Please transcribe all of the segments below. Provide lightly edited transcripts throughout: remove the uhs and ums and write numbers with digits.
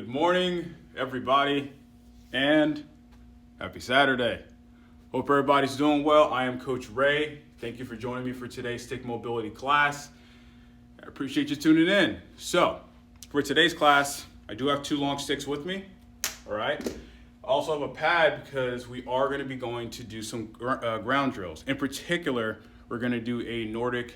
Good morning, everybody, and happy Saturday. Hope everybody's doing well. I am Coach Ray. Thank you for joining me for today's stick mobility class. I appreciate you tuning in. So, for today's class, I do have 2 long sticks with me, all right? I also have a pad because we are going to be going to do some ground drills. In particular, we're going to do a Nordic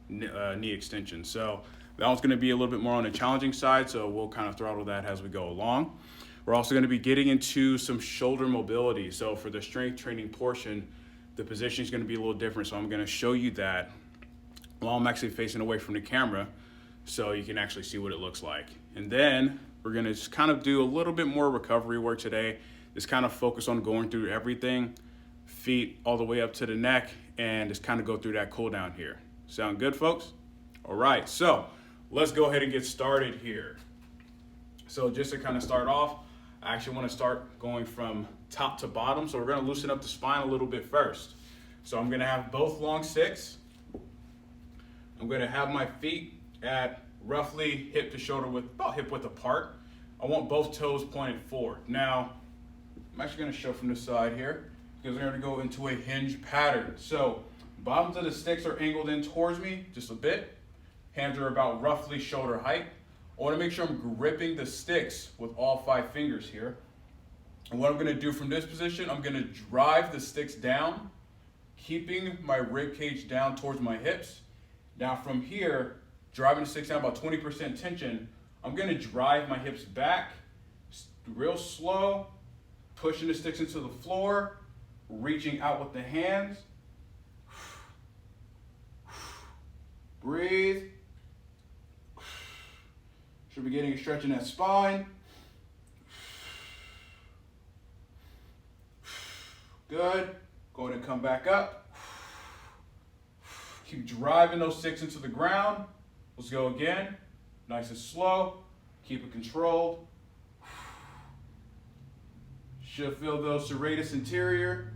knee extension. So that one's going to be a little bit more on the challenging side, so we'll kind of throttle that as we go along. We're also going to be getting into some shoulder mobility. So for the strength training portion, the position is going to be a little different. So I'm going to show you that while I'm actually facing away from the camera so you can actually see what it looks like. And then we're going to just kind of do a little bit more recovery work today. Just kind of focus on going through everything, feet all the way up to the neck, and just kind of go through that cool down here. Sound good, folks? All right, so let's go ahead and get started here. So just to kind of start off, I actually want to start going from top to bottom. So we're going to loosen up the spine a little bit first. So I'm going to have both long sticks. I'm going to have my feet at roughly hip to shoulder width, about hip width apart. I want both toes pointed forward. Now, I'm actually going to show from the side here because we're going to go into a hinge pattern. So bottoms of the sticks are angled in towards me just a bit. Hands are about roughly shoulder height. I want to make sure I'm gripping the sticks with all 5 fingers here. And what I'm going to do from this position, I'm going to drive the sticks down, keeping my rib cage down towards my hips. Now from here, driving the sticks down about 20% tension, I'm going to drive my hips back, real slow, pushing the sticks into the floor, reaching out with the hands. Breathe. Should be getting a stretch in that spine. Good. Go ahead and come back up. Keep driving those sticks into the ground. Let's go again. Nice and slow. Keep it controlled. Should feel those serratus anterior.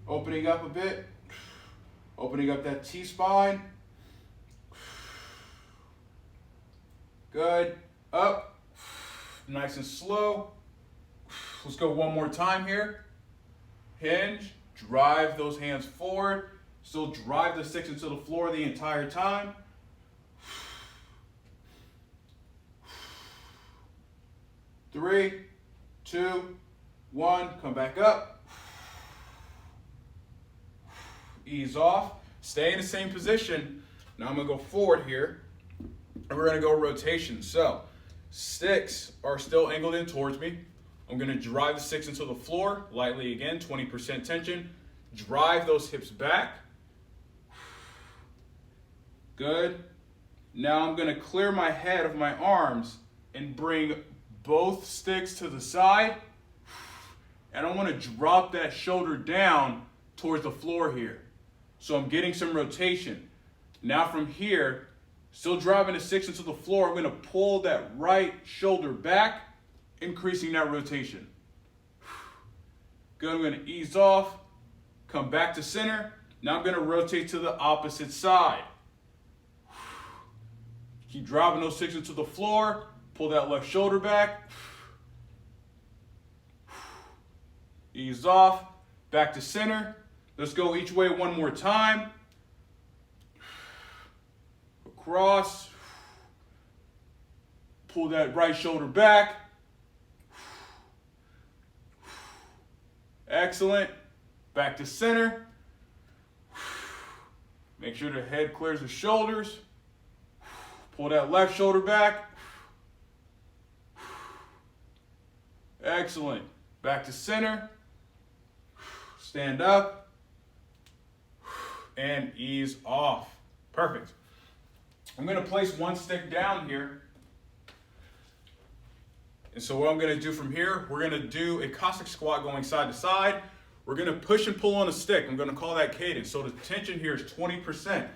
Opening up a bit. Opening up that T-spine. Good. Up. Nice and slow. Let's go one more time here. Hinge. Drive those hands forward. Still drive the sticks into the floor the entire time. Three, 2, 1. Come back up. Ease off. Stay in the same position. Now I'm going to go forward here. And we're going to go rotation. So sticks are still angled in towards me. I'm going to drive the sticks into the floor lightly again, 20% tension. Drive those hips back. Good. Now I'm going to clear my head of my arms and bring both sticks to the side. And I want to drop that shoulder down towards the floor here. So I'm getting some rotation. Now from here, still driving the sticks into the floor, I'm going to pull that right shoulder back, increasing that rotation. Good, I'm going to ease off, come back to center. Now I'm going to rotate to the opposite side. Keep driving those sticks into the floor, pull that left shoulder back. Ease off, back to center. Let's go each way one more time. Across. Pull that right shoulder back. Excellent. Back to center. Make sure the head clears the shoulders. Pull that left shoulder back. Excellent. Back to center. Stand up. And ease off. Perfect. I'm going to place one stick down here. And so what I'm going to do from here, we're going to do a Cossack squat going side to side. We're going to push and pull on a stick. I'm going to call that cadence. So the tension here is 20%.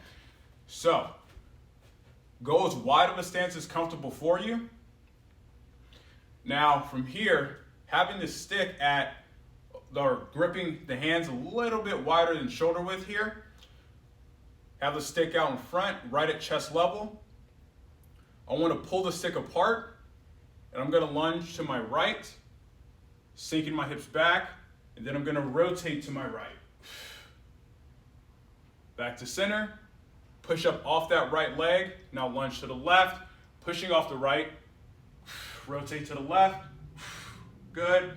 So go as wide of a stance as comfortable for you. Now from here, having the stick at, or gripping the hands a little bit wider than shoulder width here. Have the stick out in front, right at chest level. I want to pull the stick apart, and I'm going to lunge to my right, sinking my hips back, and then I'm going to rotate to my right. Back to center, push up off that right leg, now lunge to the left, pushing off the right, rotate to the left, good,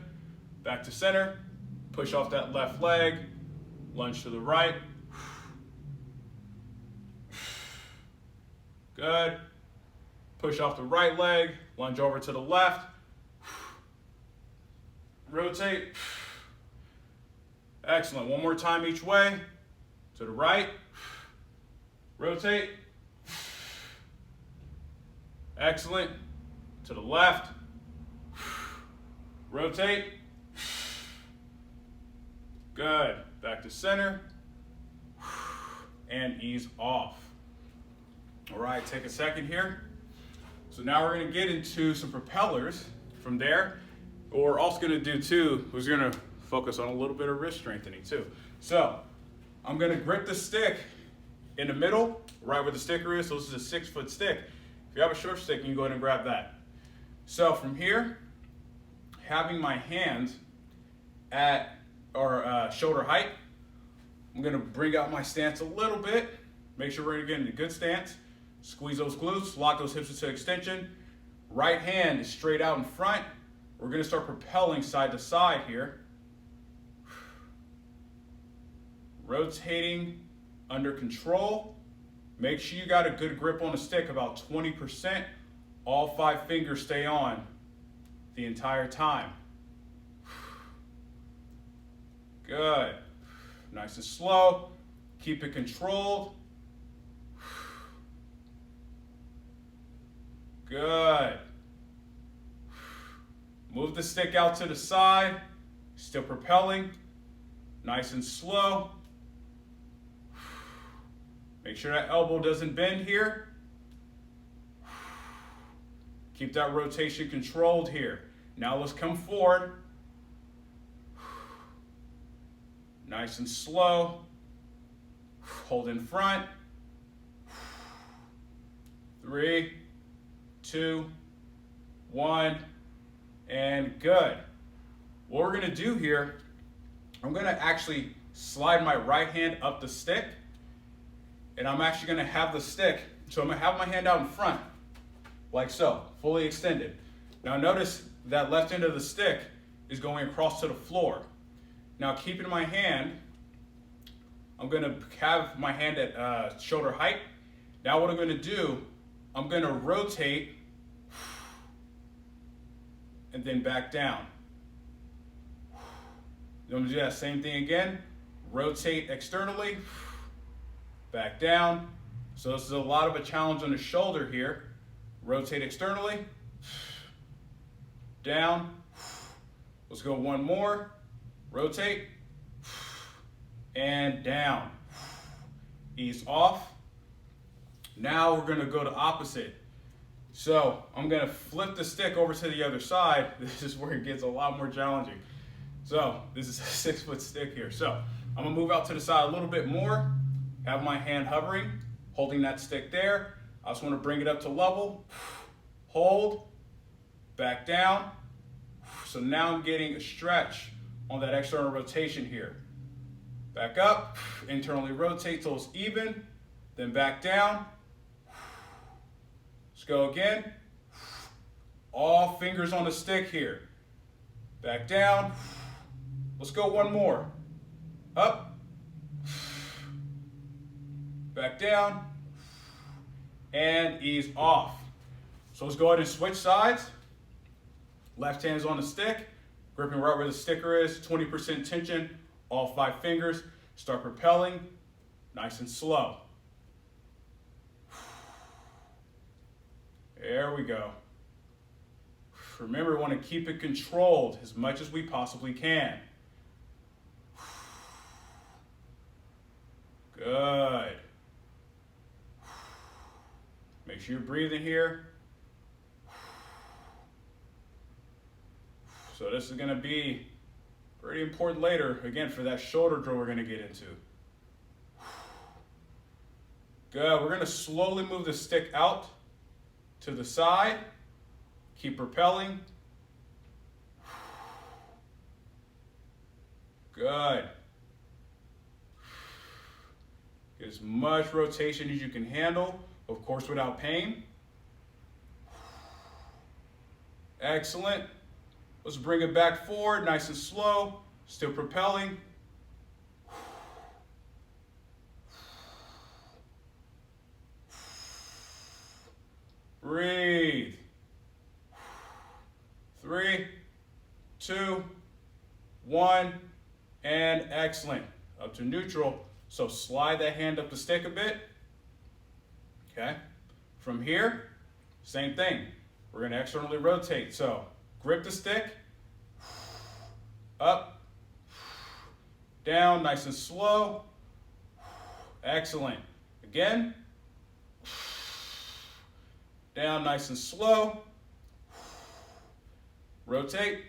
back to center, push off that left leg, lunge to the right, good, push off the right leg, lunge over to the left, rotate, excellent, one more time each way, to the right, rotate, excellent, to the left, rotate, good, back to center, and ease off. All right, take a second here. So now we're gonna get into some propellers. From there, what we're also gonna do too, is gonna focus on a little bit of wrist strengthening too. So I'm gonna grip the stick in the middle, right where the sticker is. So this is a 6-foot stick. If you have a short stick, you can go ahead and grab that. So from here, having my hands at shoulder height, I'm gonna bring out my stance a little bit, make sure we're getting a good stance, squeeze those glutes, lock those hips into extension. Right hand is straight out in front. We're gonna start propelling side to side here. Rotating under control. Make sure you got a good grip on the stick, about 20%. All 5 fingers stay on the entire time. Good. Nice and slow. Keep it controlled. Good. Move the stick out to the side. Still propelling. Nice and slow. Make sure that elbow doesn't bend here. Keep that rotation controlled here. Now let's come forward. Nice and slow. Hold in front. 3, 2, 1, and good. What we're gonna do here, I'm gonna actually slide my right hand up the stick, and I'm actually gonna have the stick, so I'm gonna have my hand out in front, like so, fully extended. Now notice that left end of the stick is going across to the floor. Now keeping my hand, I'm gonna have my hand at shoulder height. Now what I'm gonna do, I'm gonna rotate and then back down. Then I'm gonna do that same thing again. Rotate externally, back down. So this is a lot of a challenge on the shoulder here. Rotate externally, down. Let's go one more. Rotate, and down. Ease off. Now we're gonna go to opposite. So I'm gonna flip the stick over to the other side. This is where it gets a lot more challenging. So this is a 6-foot stick here. So I'm gonna move out to the side a little bit more, have my hand hovering, holding that stick there. I just wanna bring it up to level, hold, back down. So now I'm getting a stretch on that external rotation here. Back up, internally rotate till it's even, then back down. Let's go again. All fingers on the stick here. Back down. Let's go one more. Up. Back down. And ease off. So let's go ahead and switch sides. Left hand's on the stick, gripping right where the sticker is, 20% tension, all 5 fingers. Start propelling, nice and slow. There we go. Remember, we want to keep it controlled as much as we possibly can. Good. Make sure you're breathing here. So this is going to be pretty important later, again, for that shoulder drill we're going to get into. Good. We're going to slowly move the stick out to the side. Keep propelling. Good. Get as much rotation as you can handle, of course without pain. Excellent. Let's bring it back forward, nice and slow, still propelling. Breathe. 3, 2, 1, and excellent. Up to neutral. So slide that hand up the stick a bit. Okay. From here, same thing. We're going to externally rotate. So grip the stick. Up. Down, nice and slow. Excellent. Again. Down, nice and slow. Rotate.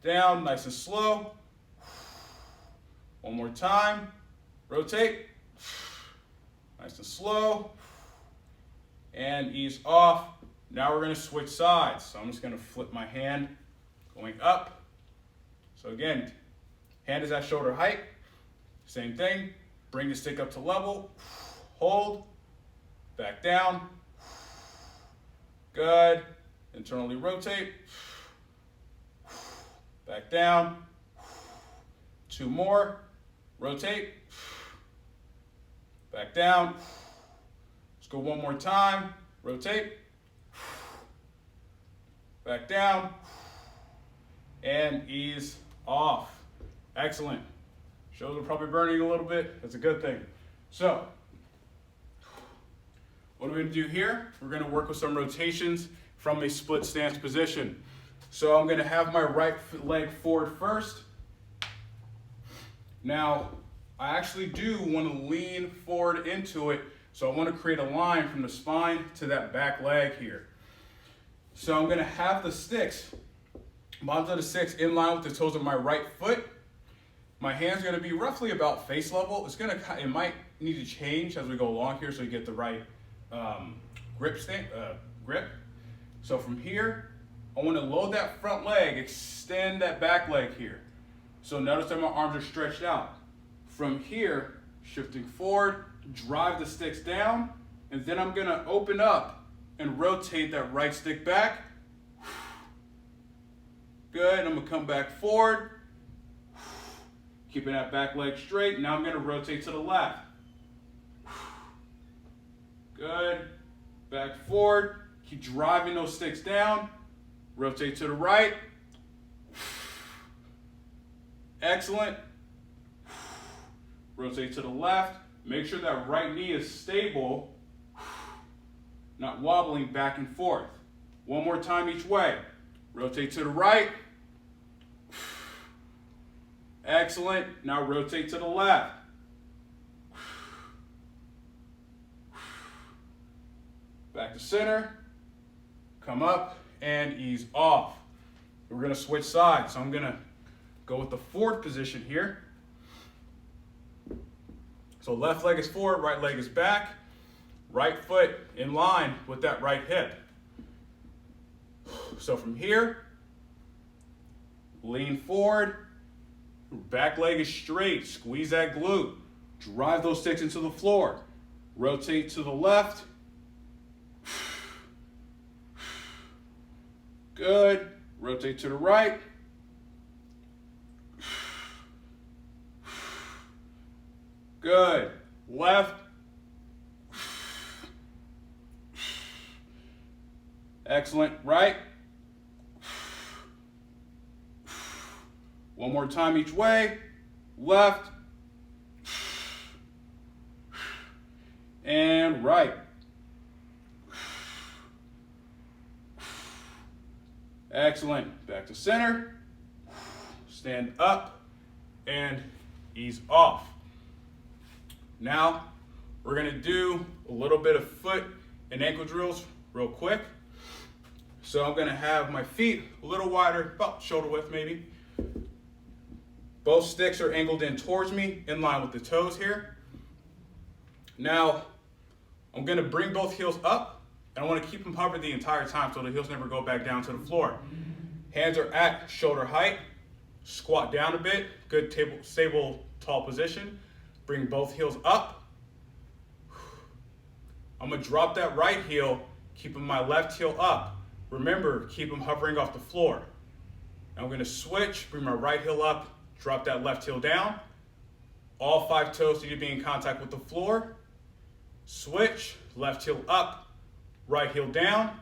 Down, nice and slow. One more time. Rotate. Nice and slow. And ease off. Now we're going to switch sides. So I'm just going to flip my hand going up. So again, hand is at shoulder height. Same thing. Bring the stick up to level. Hold. Back down. Good. Internally rotate. Back down. 2 more. Rotate. Back down. Let's go one more time. Rotate. Back down. And ease off. Excellent. Shoulders are probably burning a little bit. That's a good thing. So, what are we going to do here? We're going to work with some rotations from a split stance position. So I'm going to have my right leg forward first. Now, I actually do want to lean forward into it, so I want to create a line from the spine to that back leg here. So I'm going to have the sticks, bottoms of the sticks in line with the toes of my right foot. My hand's going to be roughly about face level. It might need to change as we go along here so you get the right grip. So from here, I want to load that front leg, extend that back leg here. So notice that my arms are stretched out. From here, shifting forward, drive the sticks down, and then I'm going to open up and rotate that right stick back. Good, I'm going to come back forward, keeping that back leg straight. Now I'm going to rotate to the left. Good, back forward, keep driving those sticks down, rotate to the right. Excellent. Rotate to the left. Make sure that right knee is stable, not wobbling back and forth. One more time each way. Rotate to the right. Excellent. Now rotate to the left. Back to center. Come up and ease off. We're going to switch sides. So I'm going to go with the forward position here. So left leg is forward, right leg is back. Right foot in line with that right hip. So from here, lean forward, back leg is straight, squeeze that glute, drive those sticks into the floor, rotate to the left. Good, rotate to the right. Good. Left. Excellent. Right. One more time each way. Left. And right. Excellent. Back to center. Stand up and ease off. Now, we're going to do a little bit of foot and ankle drills real quick. So I'm going to have my feet a little wider, about shoulder width maybe. Both sticks are angled in towards me, in line with the toes here. Now, I'm gonna bring both heels up, and I wanna keep them covered the entire time so the heels never go back down to the floor. Hands are at shoulder height. Squat down a bit, good stable, tall position. Bring both heels up. I'm gonna drop that right heel, keeping my left heel up. Remember, keep them hovering off the floor. I'm gonna switch, bring my right heel up, drop that left heel down. All 5 toes need to be in contact with the floor. Switch, left heel up, right heel down.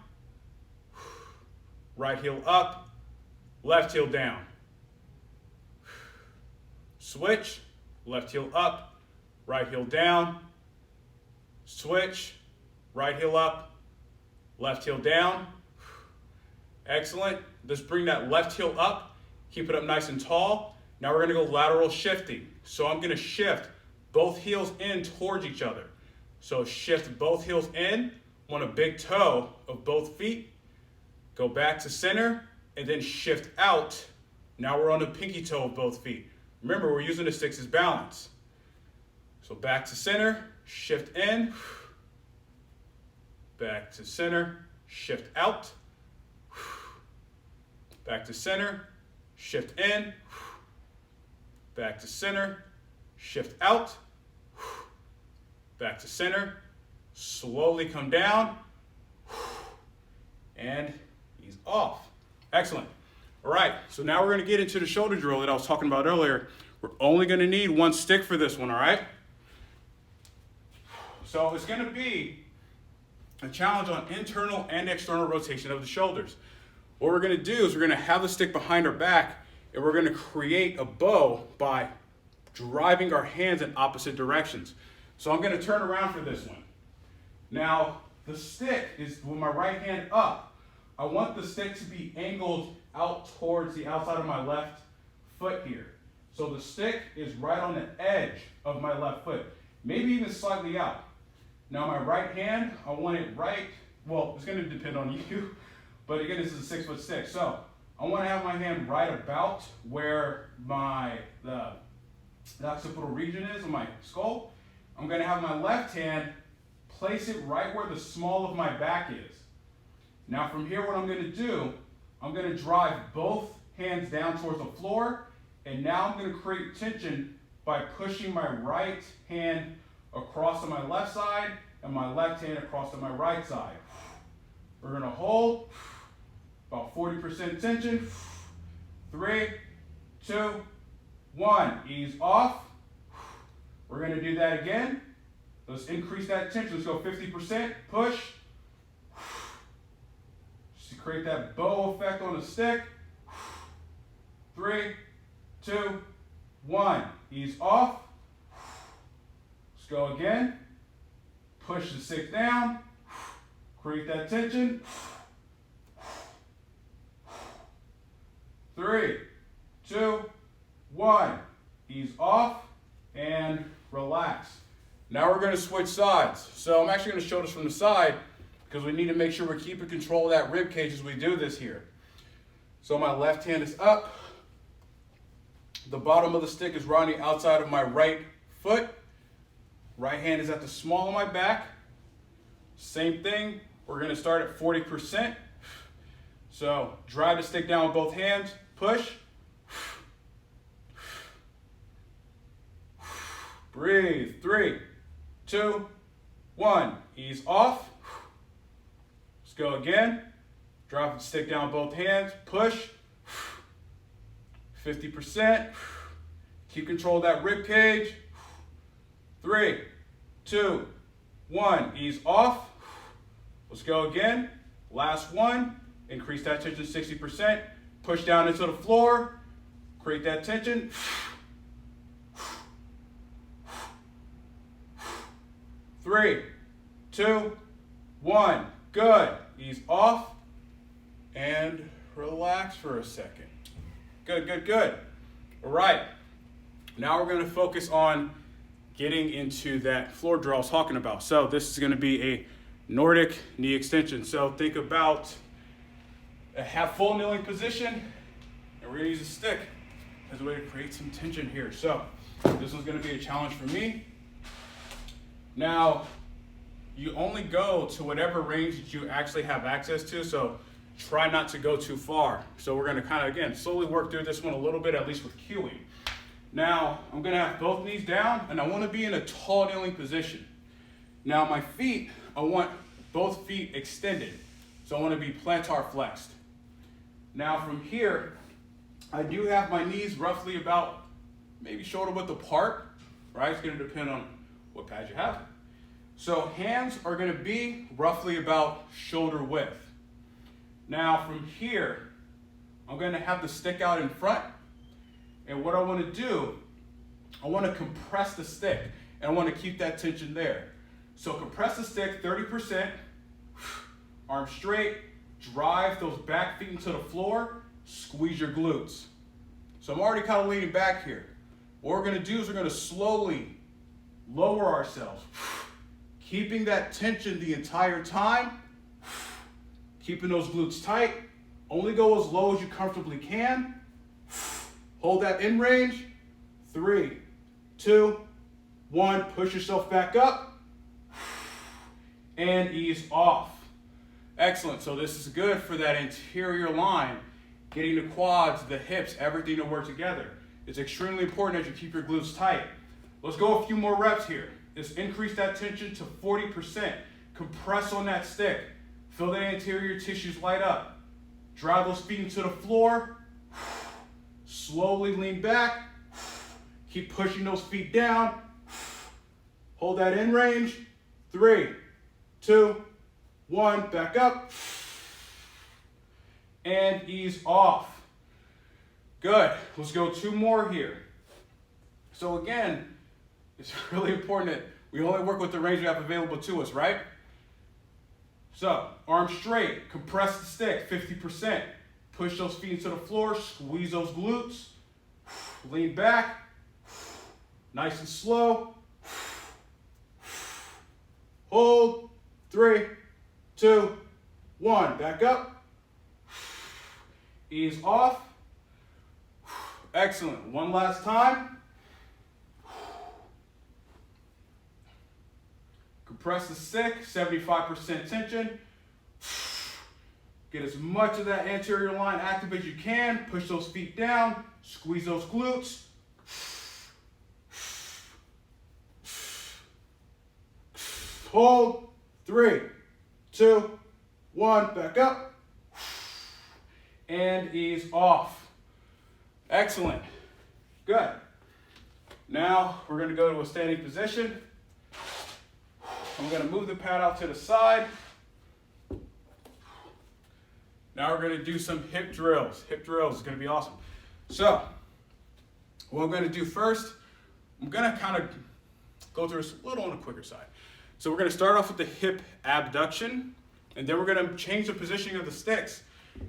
Right heel up, left heel down. Switch, left heel up, right heel down. Switch, right heel up, left heel down. Excellent. Let's bring that left heel up, keep it up nice and tall. Now we're gonna go lateral shifting. So I'm gonna shift both heels in towards each other. So shift both heels in on a big toe of both feet. Go back to center and then shift out. Now we're on the pinky toe of both feet. Remember, we're using the sticks as balance. So back to center, shift in. Back to center, shift out. Back to center, shift in. Back to center, shift out. Back to center, slowly come down, and ease off. Excellent. All right, so now we're gonna get into the shoulder drill that I was talking about earlier. We're only gonna need 1 stick for this one, all right? So it's gonna be a challenge on internal and external rotation of the shoulders. What we're gonna do is we're gonna have the stick behind our back, and we're gonna create a bow by driving our hands in opposite directions. So I'm gonna turn around for this one. Now, the stick is with my right hand up. I want the stick to be angled out towards the outside of my left foot here. So the stick is right on the edge of my left foot, maybe even slightly out. Now my right hand, I want it right, well, it's gonna depend on you, but again, this is a 6-foot stick. So I wanna have my hand right about where the occipital region is on my skull. I'm gonna have my left hand place it right where the small of my back is. Now from here, what I'm gonna do, I'm gonna drive both hands down towards the floor, and now I'm gonna create tension by pushing my right hand across to my left side and my left hand across to my right side. We're gonna hold about 40% tension. 3, 2, 1, ease off. We're gonna do that again. Let's increase that tension. Let's go 50%, push. Just to create that bow effect on the stick. 3, 2, 1, ease off. Let's go again. Push the stick down. Create that tension. 3, 2, 1, ease off and relax. Now we're going to switch sides. So I'm actually going to show this from the side because we need to make sure we're keeping control of that rib cage as we do this here. So my left hand is up. The bottom of the stick is right on the outside of my right foot. Right hand is at the small of my back. Same thing. We're going to start at 40%. So drive the stick down with both hands. Push. Breathe. 3, 2, 1. Ease off. Let's go again. Drop the stick down with both hands. Push. 50%. Keep control of that rib cage. 3, 2, 1. Ease off. Let's go again. Last one. Increase that tension 60%. Push down into the floor. Create that tension. 3, 2, 1. Good. Ease off and relax for a second. Good, good, good. All right. Now we're going to focus on getting into that floor drill I was talking about. So this is going to be a Nordic knee extension. So think about a half full kneeling position, and we're going to use a stick as a way to create some tension here. So this one's going to be a challenge for me. Now, you only go to whatever range that you actually have access to, so try not to go too far. So we're gonna kind of, again, slowly work through this one a little bit, at least with cueing. Now, I'm gonna have both knees down, and I wanna be in a tall kneeling position. Now my feet, I want both feet extended. So I wanna be plantar flexed. Now from here, I do have my knees roughly about maybe shoulder width apart, right? It's gonna depend on what pad you have. So hands are gonna be roughly about shoulder width. Now from here, I'm gonna have the stick out in front, and what I wanna do, I wanna compress the stick, and I wanna keep that tension there. So compress the stick 30%, arm straight, drive those back feet into the floor, squeeze your glutes. So I'm already kind of leaning back here. What we're gonna do is we're gonna slowly lower ourselves, keeping that tension the entire time, keeping those glutes tight. Only go as low as you comfortably can. Hold that in range. 3, 2, 1, push yourself back up, and ease off. Excellent, so this is good for that interior line, getting the quads, the hips, everything to work together. It's extremely important that you keep your glutes tight. Let's go a few more reps here. Just increase that tension to 40%. Compress on that stick. Feel the anterior tissues light up. Drive those feet into the floor. Slowly lean back. Keep pushing those feet down. Hold that in range. 3, 2, 1, back up. And ease off. Good, let's go 2 more here. So again, it's really important that we only work with the range we have available to us, right? So, arm straight, compress the stick, 50%. Push those feet into the floor, squeeze those glutes. Lean back, nice and slow. Hold, 3, 2, 1, back up. Ease off. Excellent, one last time. Compress the stick, 75% tension. Get as much of that anterior line active as you can. Push those feet down, squeeze those glutes. Hold, 3, 2, 1, back up. And ease off. Excellent, good. Now we're gonna go to a standing position. I'm gonna move the pad out to the side. Now we're gonna do some hip drills. Hip drills is gonna be awesome. So, what I'm gonna do first, I'm gonna kind of go through this a little on the quicker side. So we're gonna start off with the hip abduction, and then we're gonna change the positioning of the sticks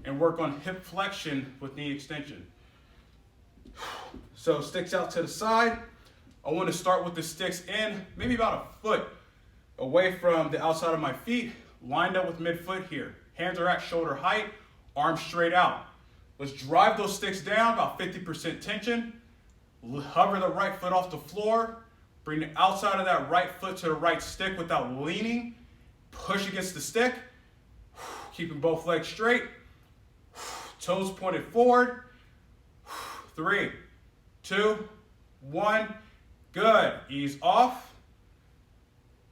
and work on hip flexion with knee extension. So sticks out to the side. I want to start with the sticks in, maybe about a foot away from the outside of my feet, lined up with midfoot here. Hands are at shoulder height, arms straight out. Let's drive those sticks down, about 50% tension. Hover the right foot off the floor. Bring the outside of that right foot to the right stick without leaning. Push against the stick. Keeping both legs straight. Toes pointed forward. 3, 2, 1. Good. Ease off.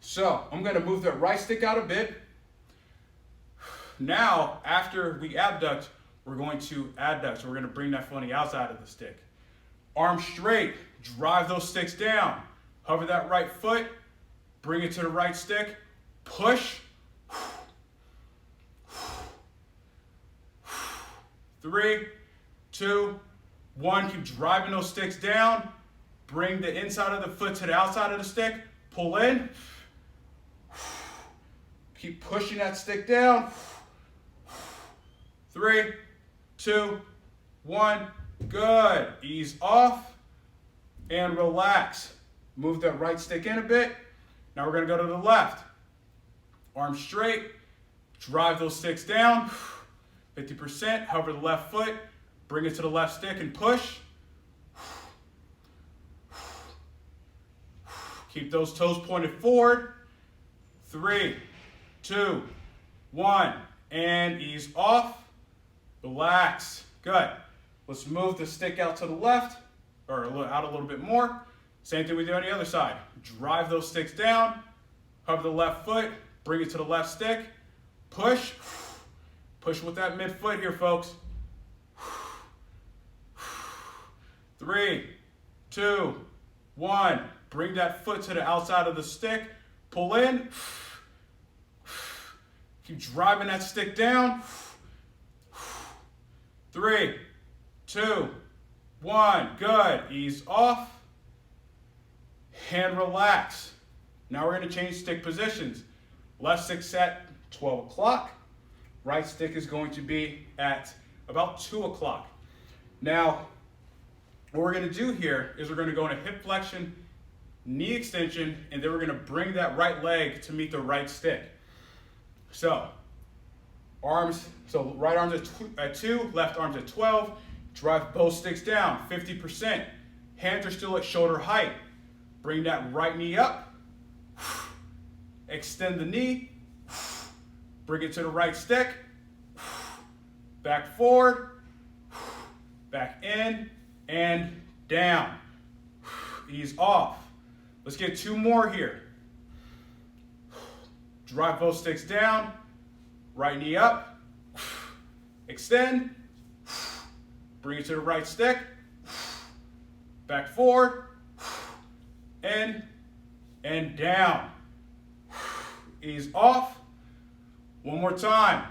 So I'm going to move the right stick out a bit. Now, after we abduct, we're going to adduct. So we're going to bring that foot on the outside of the stick. Arms straight. Drive those sticks down. Hover that right foot. Bring it to the right stick. Push. 3, 2, 1. Keep driving those sticks down. Bring the inside of the foot to the outside of the stick. Pull in. Keep pushing that stick down. 3, 2, 1. Good. Ease off and relax. Move that right stick in a bit. Now we're going to go to the left. Arms straight. Drive those sticks down. 50%. Hover the left foot. Bring it to the left stick and push. Keep those toes pointed forward. 3, 2, 1, and ease off. Relax. Good. Let's move the stick out to the left, or out a little bit more. Same thing we do on the other side. Drive those sticks down, hover the left foot, bring it to the left stick, push. Push with that midfoot here, folks. 3, 2, 1. Bring that foot to the outside of the stick. Pull in. Keep driving that stick down. 3, 2, 1. Good. Ease off. And relax. Now we're going to change stick positions. Left stick set 12 o'clock. Right stick is going to be at about 2 o'clock. Now, what we're going to do here is we're going to go into hip flexion, knee extension, and then we're going to bring that right leg to meet the right stick. So, right arms at 2, left arms at 12. Drive both sticks down, 50%. Hands are still at shoulder height. Bring that right knee up. Extend the knee. Bring it to the right stick. Back forward. Back in and down. Ease off. Let's get 2 more here. Drive both sticks down. Right knee up. Extend. Bring it to the right stick. Back forward. In and down. Ease off. One more time.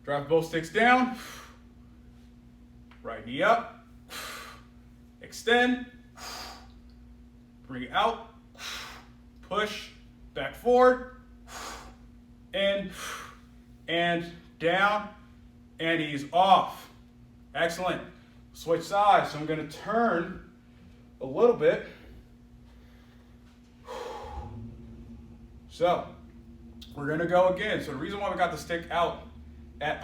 Drive both sticks down. Right knee up. Extend. Bring it out. Push. Back forward. In and down. And ease off. Excellent. Switch sides. So I'm going to turn a little bit. So we're going to go again. So the reason why we got the stick out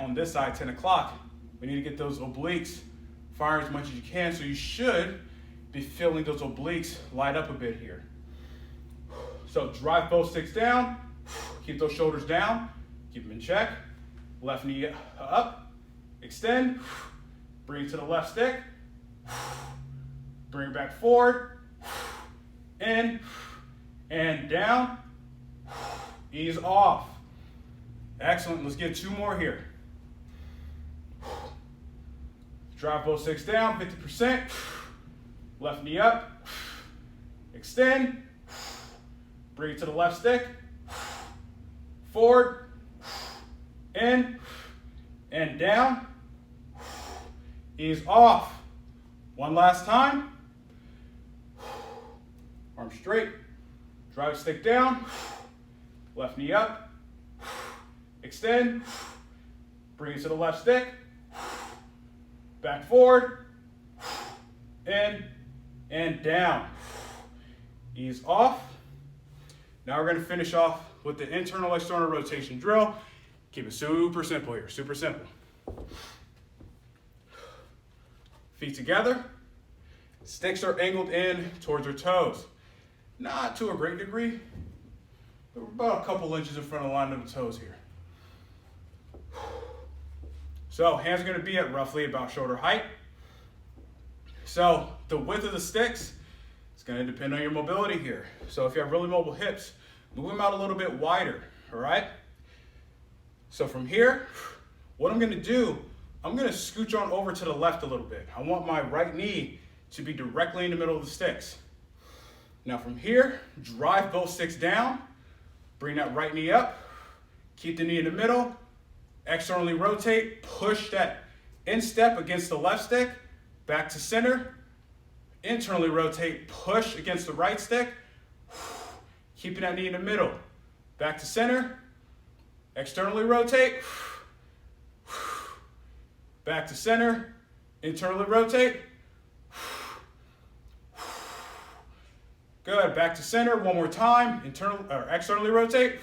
on this side, 10 o'clock, we need to get those obliques firing as much as you can. So you should be feeling those obliques light up a bit here. So drive both sticks down. Keep those shoulders down. Keep them in check. Left knee up. Extend. Bring it to the left stick. Bring it back forward. In and down. Ease off. Excellent. Let's get 2 more here. Drive both sticks down, 50%. Left knee up. Extend. Bring it to the left stick. Forward. In and down. Ease off. One last time. Arm straight. Drive stick down. Left knee up. Extend. Bring it to the left stick. Back forward. In and down. Ease off. Now we're going to finish off with the internal external rotation drill. Keep it super simple here. Super simple. Feet together. Sticks are angled in towards our toes. Not to a great degree. We're about a couple inches in front of the line of the toes here. So hands are going to be at roughly about shoulder height. So the width of the sticks is going to depend on your mobility here. So if you have really mobile hips, move them out a little bit wider, all right? So from here, what I'm going to do, I'm going to scooch on over to the left a little bit. I want my right knee to be directly in the middle of the sticks. Now from here, drive both sticks down. Bring that right knee up, keep the knee in the middle, externally rotate, push that instep against the left stick, back to center, internally rotate, push against the right stick, keeping that knee in the middle, back to center, externally rotate, back to center, internally rotate, good, back to center, one more time, externally rotate.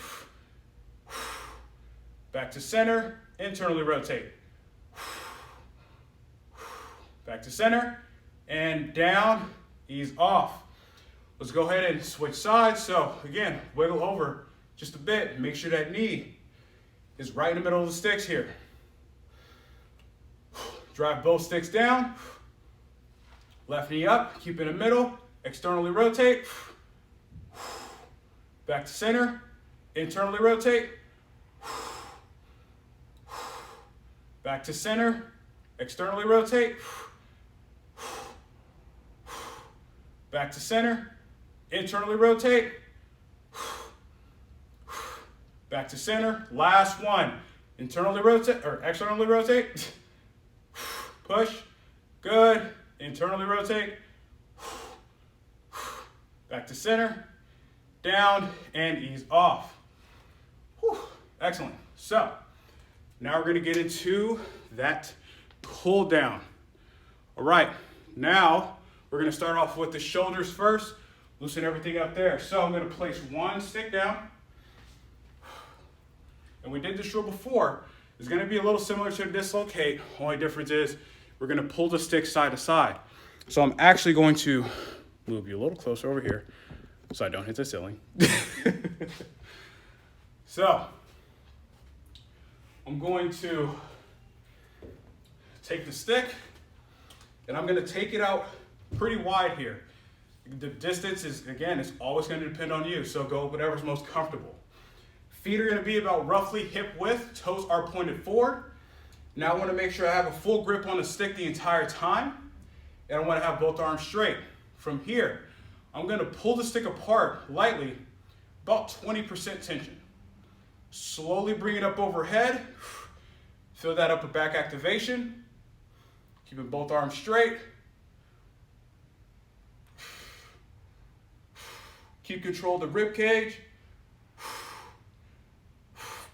Back to center, internally rotate. Back to center, and down, ease off. Let's go ahead and switch sides. So again, wiggle over just a bit. Make sure that knee is right in the middle of the sticks here. Drive both sticks down. Left knee up, keep in the middle. Externally rotate. Back to center. Internally rotate. Back to center. Externally rotate. Back to center. Internally rotate. Back to center. Last one. Internally rotate or externally rotate. Push. Good. Internally rotate. Back to center. Down and ease off. Whew. Excellent. So now we're going to get into that cool down. All right. Now we're going to start off with the shoulders first. Loosen everything up there. So I'm going to place one stick down. And we did this drill before. It's going to be a little similar to dislocate. Only difference is we're going to pull the stick side to side. So I'm actually going to move you a little closer over here so I don't hit the ceiling. So I'm going to take the stick and I'm going to take it out pretty wide here. The distance is, again, it's always going to depend on you. So go whatever's most comfortable. Feet are going to be about roughly hip width. Toes are pointed forward. Now I want to make sure I have a full grip on the stick the entire time. And I want to have both arms straight. From here, I'm going to pull the stick apart lightly, about 20% tension. Slowly bring it up overhead. Feel that upper back activation. Keeping both arms straight. Keep control of the rib cage.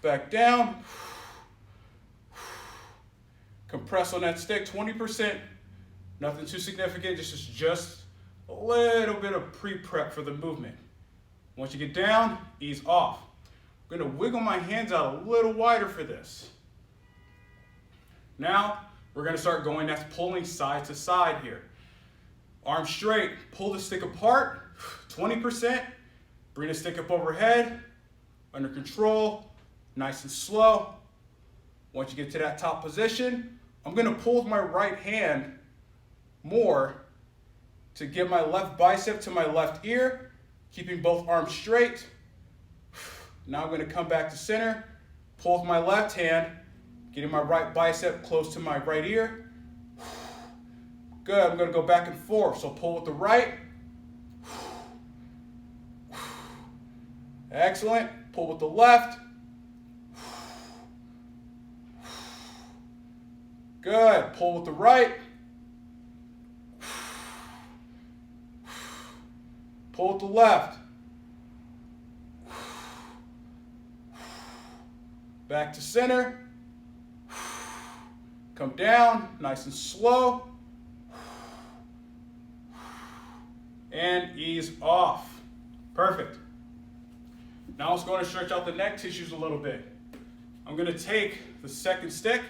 Back down. Compress on that stick, 20%. Nothing too significant, just a little bit of pre-prep for the movement. Once you get down, ease off. I'm gonna wiggle my hands out a little wider for this. Now, we're gonna start going, that's pulling side to side here. Arms straight, pull the stick apart, 20%. Bring the stick up overhead, under control, nice and slow. Once you get to that top position, I'm gonna pull with my right hand more to get my left bicep to my left ear, keeping both arms straight. Now I'm gonna come back to center, pull with my left hand, getting my right bicep close to my right ear. Good, I'm gonna go back and forth. So pull with the right. Excellent, pull with the left. Good, pull with the right. Pull with the left. Back to center. Come down, nice and slow. And ease off. Perfect. Now let's go and stretch out the neck tissues a little bit. I'm gonna take the second stick.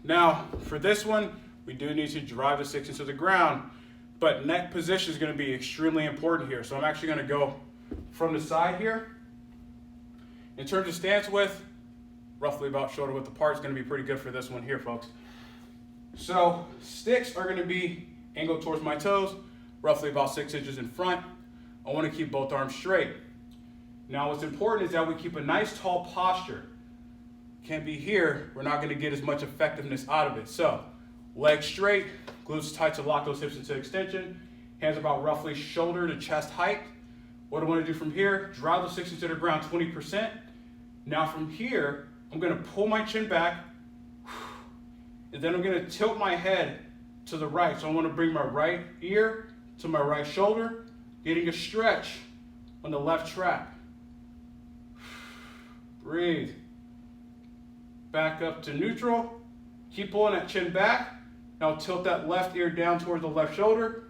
Now, for this one, we do need to drive the sticks into the ground, but neck position is going to be extremely important here. So I'm actually going to go from the side here. In terms of stance width, roughly about shoulder width apart is going to be pretty good for this one here, folks. So sticks are going to be angled towards my toes, roughly about 6 inches in front. I want to keep both arms straight. Now what's important is that we keep a nice tall posture. Can't be here, we're not going to get as much effectiveness out of it. So, legs straight, glutes tight to lock those hips into extension, hands about roughly shoulder to chest height. What I want to do from here, drive those sticks into the ground 20%. Now from here, I'm going to pull my chin back, and then I'm going to tilt my head to the right. So I want to bring my right ear to my right shoulder, getting a stretch on the left trap. Breathe. Back up to neutral. Keep pulling that chin back. Now tilt that left ear down towards the left shoulder.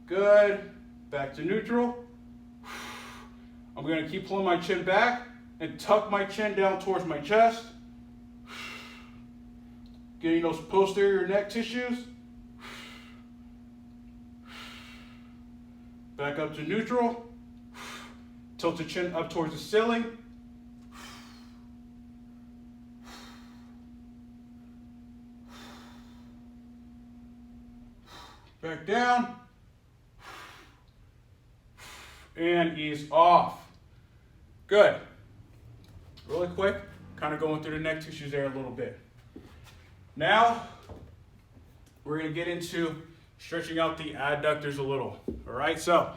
Good. Back to neutral. I'm going to keep pulling my chin back and tuck my chin down towards my chest. Getting those posterior neck tissues. Back up to neutral. Tilt the chin up towards the ceiling. Back down. And ease off. Good. Really quick, kind of going through the neck tissues there a little bit. Now, we're going to get into stretching out the adductors a little. All right, so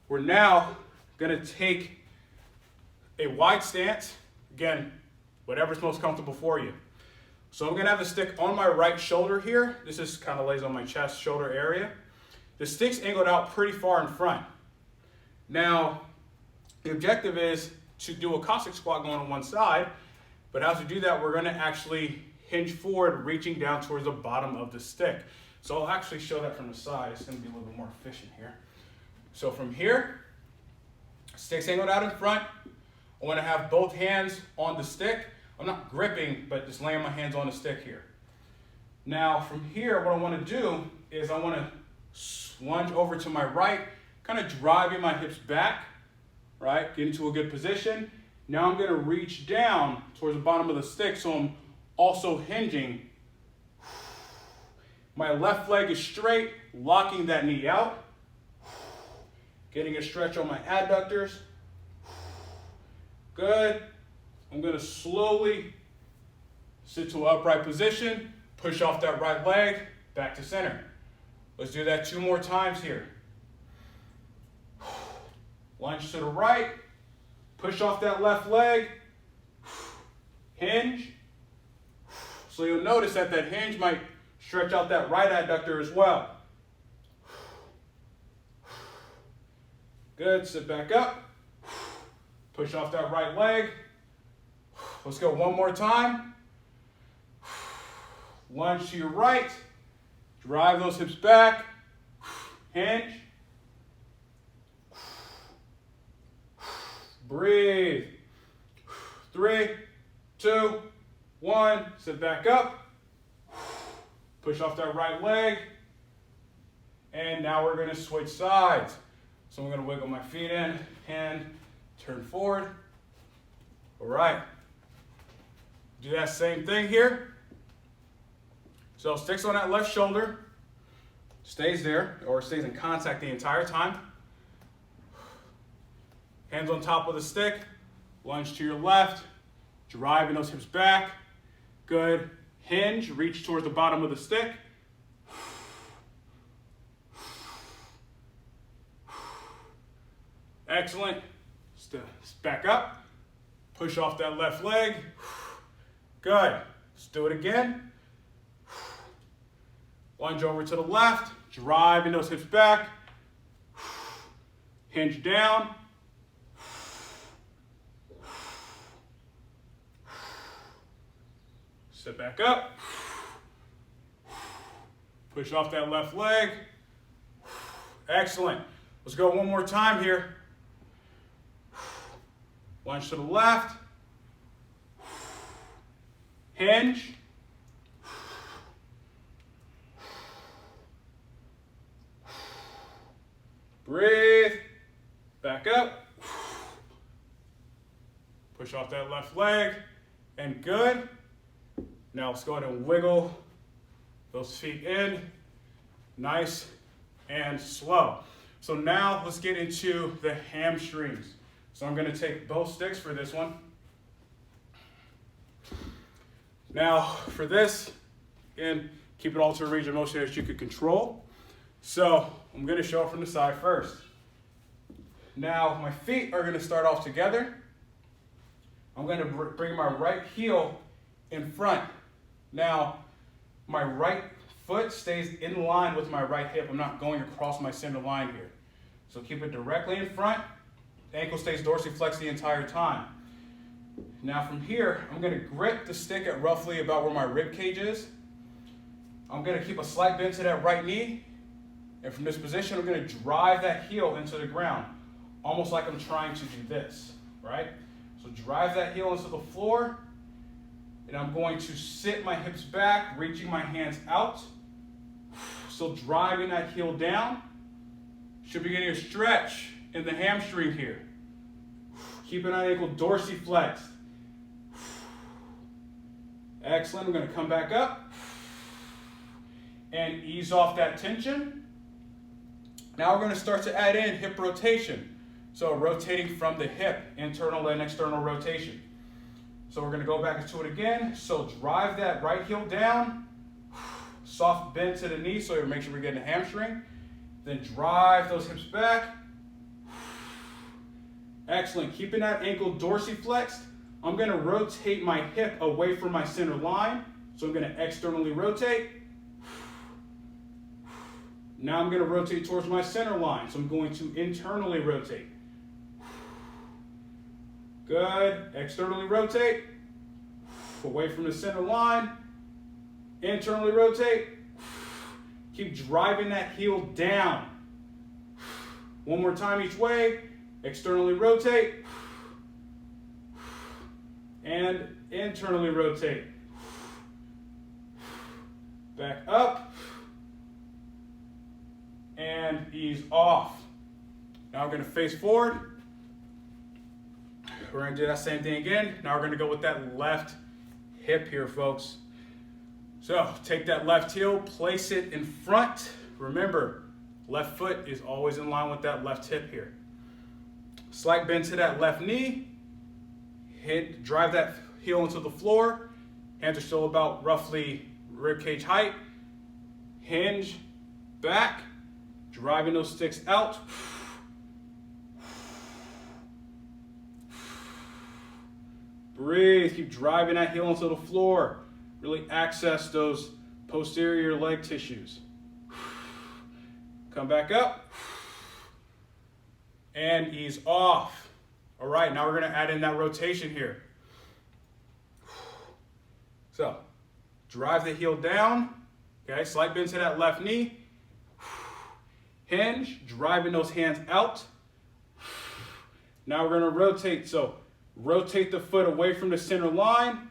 we're now going to take a wide stance. Again, whatever's most comfortable for you. So I'm going to have the stick on my right shoulder here. This is kind of lays on my chest, shoulder area. The stick's angled out pretty far in front. Now, the objective is to do a Cossack squat going on one side, but as we do that, we're going to actually hinge forward, reaching down towards the bottom of the stick. So I'll actually show that from the side. It's going to be a little bit more efficient here. So from here, stick's angled out in front. I want to have both hands on the stick. I'm not gripping, but just laying my hands on the stick here. Now from here, what I want to do is I want to lunge over to my right, kind of driving my hips back, right? Get into a good position. Now I'm going to reach down towards the bottom of the stick, so I'm also hinging. My left leg is straight, locking that knee out. Getting a stretch on my adductors. Good. I'm going to slowly sit to an upright position, push off that right leg, back to center. Let's do that 2 more times here. Lunge to the right, push off that left leg, hinge. So you'll notice that that hinge might stretch out that right adductor as well. Good, sit back up, push off that right leg. Let's go 1 more time. Lunge to your right, drive those hips back, hinge. Breathe. 3, 2, 1. Sit back up. Push off that right leg. And now we're going to switch sides. So I'm going to wiggle my feet in, hand, turn forward. All right. Do that same thing here. So sticks on that left shoulder. Stays there, or stays in contact the entire time. Hands on top of the stick, lunge to your left, driving those hips back. Good. Hinge, reach towards the bottom of the stick. Excellent. Back up. Push off that left leg. Good. Let's do it again. Lunge over to the left, driving those hips back. Hinge down. Sit back up. Push off that left leg. Excellent. Let's go 1 more time here. Lunge to the left. Hinge. Breathe. Back up. Push off that left leg. And good. Now let's go ahead and wiggle those feet in. Nice and slow. So now let's get into the hamstrings. So I'm going to take both sticks for this one. Now for this, again, keep it all to a range of motion that you could control. So I'm going to show it from the side first. Now my feet are going to start off together. I'm going to bring my right heel in front. Now my right foot stays in line with my right hip. I'm not going across my center line here. So keep it directly in front. The ankle stays dorsiflexed the entire time. Now from here, I'm going to grip the stick at roughly about where my rib cage is. I'm going to keep a slight bend to that right knee. And from this position, I'm going to drive that heel into the ground, almost like I'm trying to do this, right? So drive that heel into the floor. And I'm going to sit my hips back, reaching my hands out. Still driving that heel down. Should be getting a stretch in the hamstring here. Keeping that ankle dorsiflexed. Excellent. I'm going to come back up and ease off that tension. Now we're going to start to add in hip rotation. So rotating from the hip, internal and external rotation. So we're going to go back into it again. So drive that right heel down. Soft bend to the knee so you make sure we're getting a hamstring. Then drive those hips back. Excellent. Keeping that ankle dorsiflexed. I'm going to rotate my hip away from my center line. So I'm going to externally rotate. Now I'm going to rotate towards my center line. So I'm going to internally rotate. Good. Externally rotate. Away from the center line. Internally rotate. Keep driving that heel down. One more time each way. Externally rotate. And internally rotate. Back up. And ease off. Now we're going to face forward. We're going to do that same thing again. Now we're going to go with that left hip here, folks. So take that left heel, place it in front. Remember, left foot is always in line with that left hip here. Slight bend to that left knee. Drive that heel into the floor. Hands are still about roughly rib cage height. Hinge back, driving those sticks out. Breathe, keep driving that heel into the floor. Really access those posterior leg tissues. Come back up and ease off. All right, now we're going to add in that rotation here. So, drive the heel down. Okay, slight bend to that left knee. Hinge, driving those hands out. Now we're going to rotate. So, rotate the foot away from the center line.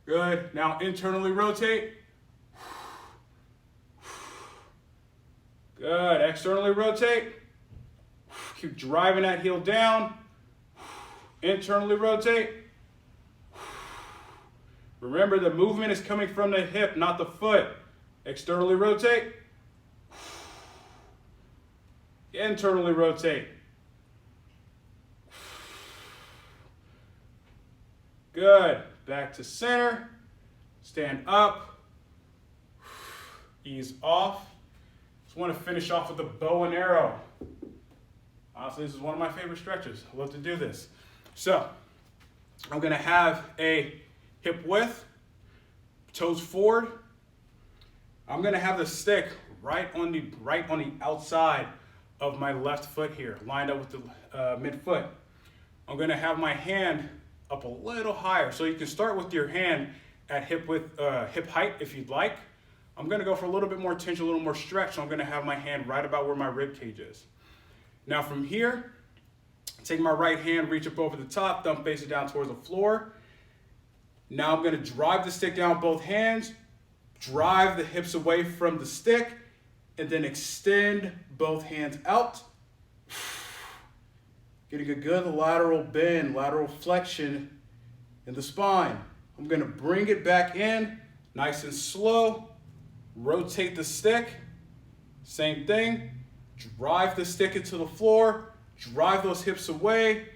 Good. Now internally rotate. Good. Externally rotate. Keep driving that heel down. Internally rotate. Remember, the movement is coming from the hip, not the foot. Externally rotate. Internally rotate. Good. Back to center. Stand up. Ease off. Just want to finish off with a bow and arrow. Honestly, this is one of my favorite stretches. I love to do this. So, I'm going to have a hip width, toes forward. I'm going to have the stick right on the outside of my left foot here, lined up with the midfoot. I'm going to have my hand up a little higher, so you can start with your hand at hip height if you'd like. I'm going to go for a little bit more tension, a little more stretch, so I'm going to have my hand right about where my rib cage is. Now from here, take my right hand, reach up over the top, thumb face it down towards the floor. Now I'm going to drive the stick down with both hands, drive the hips away from the stick, and then extend both hands out. Getting a good lateral bend, lateral flexion in the spine. I'm going to bring it back in, nice and slow. Rotate the stick. Same thing. Drive the stick into the floor. Drive those hips away.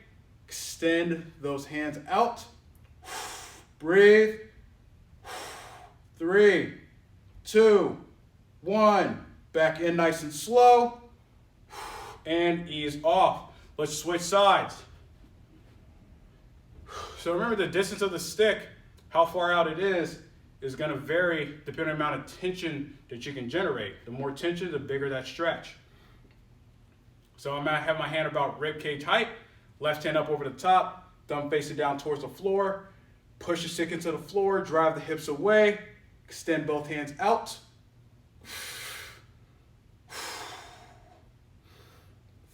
Extend those hands out. Breathe. 3, 2, 1. Back in nice and slow. And ease off. Let's switch sides. So remember, the distance of the stick, how far out it is going to vary depending on the amount of tension that you can generate. The more tension, the bigger that stretch. So I'm going to have my hand about rib cage height, left hand up over the top, thumb facing down towards the floor. Push the stick into the floor, drive the hips away, extend both hands out.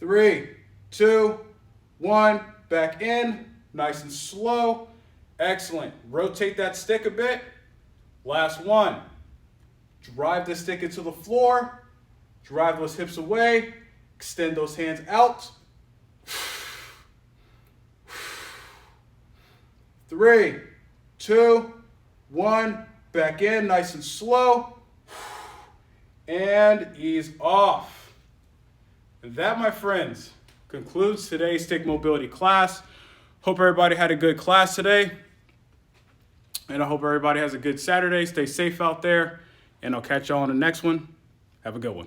3, 2, 1, back in, nice and slow. Excellent. Rotate that stick a bit. Last one. Drive the stick into the floor. Drive those hips away. Extend those hands out. 3, 2, 1. Back in, nice and slow. And ease off. And that, my friends, concludes today's stick mobility class. Hope everybody had a good class today. And I hope everybody has a good Saturday. Stay safe out there. And I'll catch y'all on the next one. Have a good one.